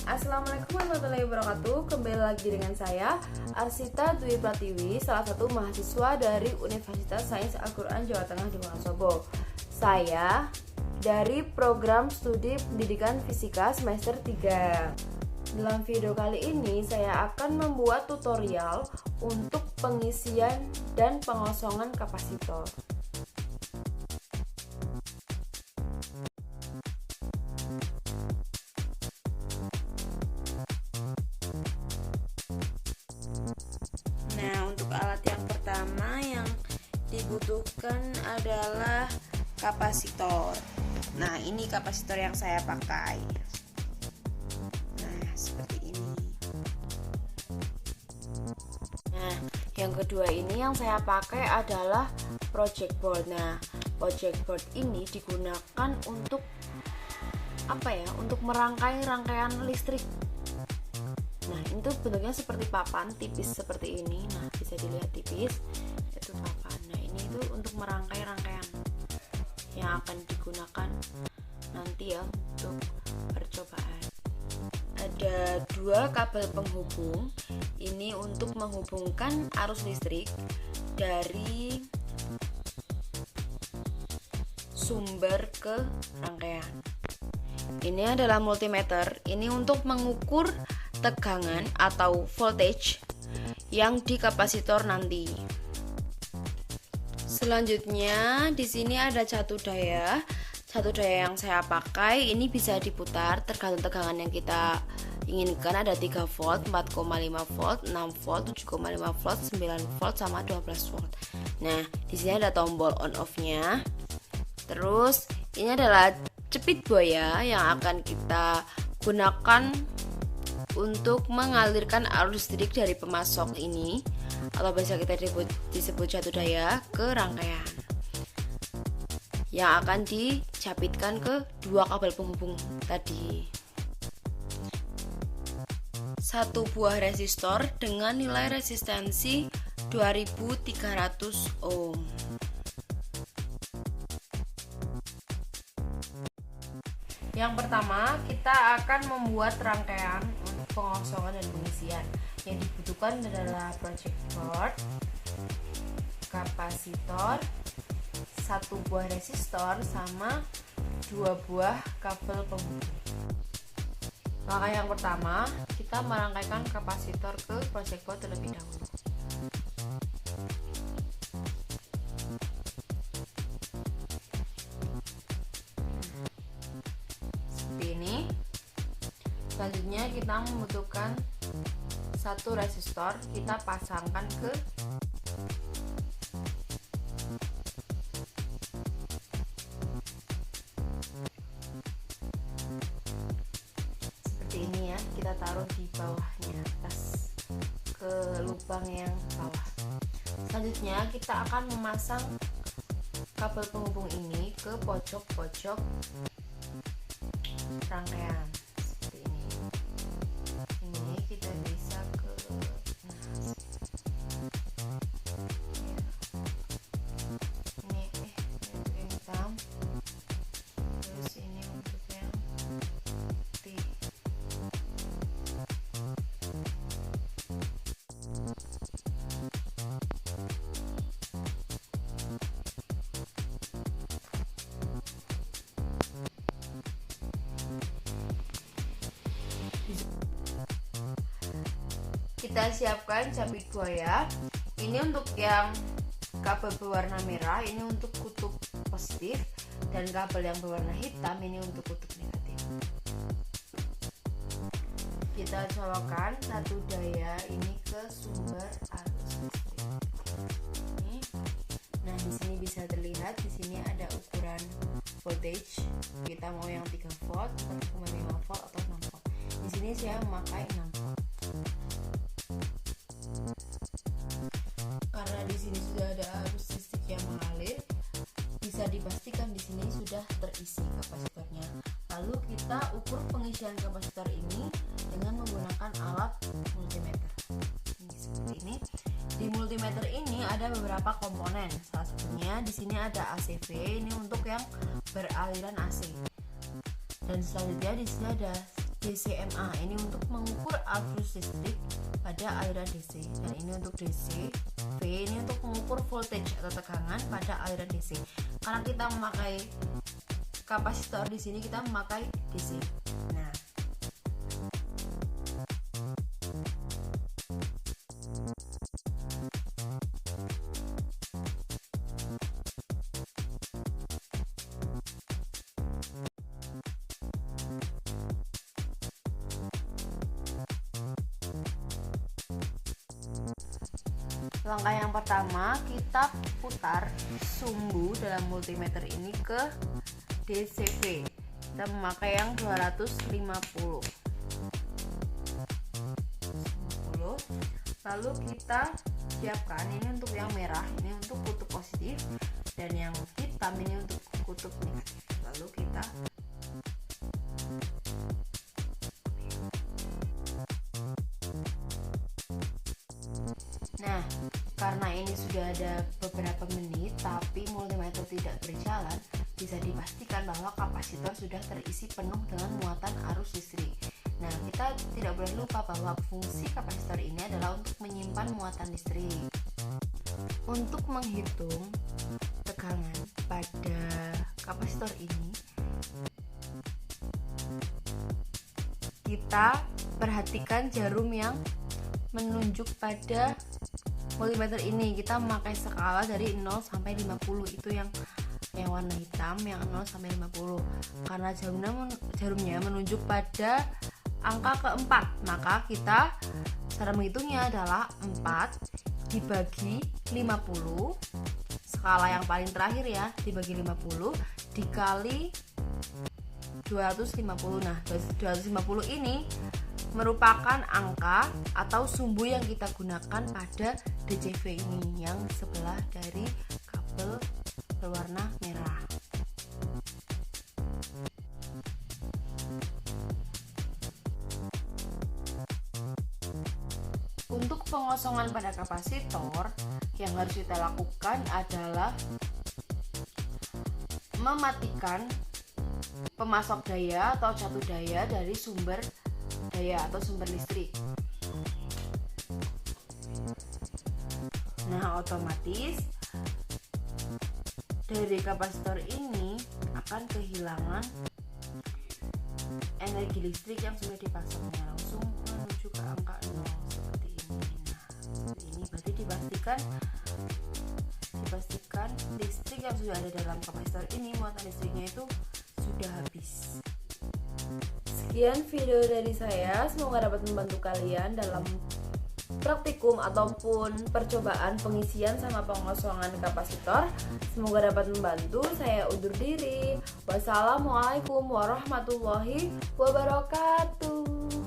Assalamualaikum warahmatullahi wabarakatuh. Kembali lagi dengan saya Arsita Dwi Pratiwi, salah satu mahasiswa dari Universitas Sains Al-Quran Jawa Tengah di Wonosobo. Saya dari program studi pendidikan fisika semester 3. Dalam video kali ini saya akan membuat tutorial untuk pengisian dan pengosongan kapasitor. Nah, untuk alat yang pertama yang dibutuhkan adalah kapasitor. Nah, ini kapasitor yang saya pakai. Nah, seperti ini. Nah, yang kedua ini yang saya pakai adalah project board. Nah, project board ini digunakan untuk untuk merangkai rangkaian listrik. Nah, itu bentuknya seperti papan tipis seperti ini. Nah, bisa dilihat tipis, itu papan. Nah, ini itu untuk merangkai rangkaian yang akan digunakan nanti ya untuk percobaan. Ada dua kabel penghubung. Ini untuk menghubungkan arus listrik dari sumber ke rangkaian. Ini adalah multimeter. Ini untuk mengukur tegangan atau voltage yang di kapasitor nanti. Selanjutnya di sini ada catu daya. Catu daya yang saya pakai ini bisa diputar tergantung tegangan yang kita inginkan. Ada 3 volt, 4,5 volt, 6 volt, 7,5 volt, 9 volt sama 12 volt. Nah, di sini ada tombol on off-nya. Terus ini adalah cepit buaya yang akan kita gunakan untuk mengalirkan arus listrik dari pemasok ini atau biasa kita disebut catu daya ke rangkaian yang akan dicapitkan ke dua kabel penghubung tadi. Satu buah resistor dengan nilai resistansi 2300 ohm. Yang pertama, kita akan membuat rangkaian untuk pengosongan dan pengisian. Yang dibutuhkan adalah project board, kapasitor, satu buah resistor, sama 2 buah kabel penghubung. Langkah yang pertama, kita merangkaikan kapasitor ke project board terlebih dahulu. Selanjutnya kita membutuhkan satu resistor, kita pasangkan ke seperti ini ya, kita taruh di bawahnya atas ke lubang yang bawah. Selanjutnya kita akan memasang kabel penghubung ini ke pojok-pojok rangkaian. Kita siapkan capit buaya. Ini untuk yang kabel berwarna merah, ini untuk kutub positif, dan kabel yang berwarna hitam ini untuk kutub negatif. Kita colokkan satu daya ini ke sumber arus listrik. Ini. Nah, di sini bisa terlihat di sini ada ukuran voltage. Kita mau yang 3 volt, 4,5 volt atau 6 volt. Di sini saya memakai 6 volt. Karena di sini sudah ada arus listrik yang mengalir, bisa dipastikan di sini sudah terisi kapasitornya. Lalu kita ukur pengisian kapasitor ini dengan menggunakan alat multimeter. Ini seperti ini. Di multimeter ini ada beberapa komponen. Salah satunya di sini ada ACV, ini untuk yang beraliran AC. Dan selanjutnya di sini ada DCMA, ini untuk mengukur arus listrik pada aliran DC, dan ini untuk DC. V ini untuk mengukur voltage atau tegangan pada aliran DC. Karena kita memakai kapasitor di sini, kita memakai DC. Nah, langkah yang pertama, kita putar sumbu dalam multimeter ini ke DCV. Kita memakai yang 250. Lalu kita siapkan, ini untuk yang merah, ini untuk kutub positif, dan yang hitam ini untuk kutub negatif. Lalu kita Nah, karena ini sudah ada beberapa menit tapi multimeter tidak berjalan, bisa dipastikan bahwa kapasitor sudah terisi penuh dengan muatan arus listrik. Nah, kita tidak boleh lupa bahwa fungsi kapasitor ini adalah untuk menyimpan muatan listrik. Untuk menghitung tegangan pada kapasitor ini, kita perhatikan jarum yang menunjuk pada multimeter ini. Kita memakai skala dari 0 sampai 50, itu yang warna hitam, yang 0 sampai 50. Karena jarumnya menunjuk pada angka keempat, maka kita cara menghitungnya adalah 4 dibagi 50, skala yang paling terakhir ya, dibagi 50 dikali 250. Nah, 250 ini merupakan angka atau sumbu yang kita gunakan pada DCV ini, yang sebelah dari kabel berwarna merah. Untuk pengosongan pada kapasitor, yang harus kita lakukan adalah mematikan pemasok daya atau catu daya dari sumber daya atau sumber listrik. Nah, otomatis dari kapasitor ini akan kehilangan energi listrik yang sudah dipasangnya, langsung menuju ke angka 0 seperti ini. Nah, seperti ini berarti dipastikan listrik yang sudah ada dalam kapasitor ini, muatan listriknya itu sudah habis. Sekian video dari saya, semoga dapat membantu kalian dalam praktikum ataupun percobaan pengisian sama pengosongan kapasitor. Semoga dapat membantu. Saya undur diri. Wassalamualaikum warahmatullahi wabarakatuh.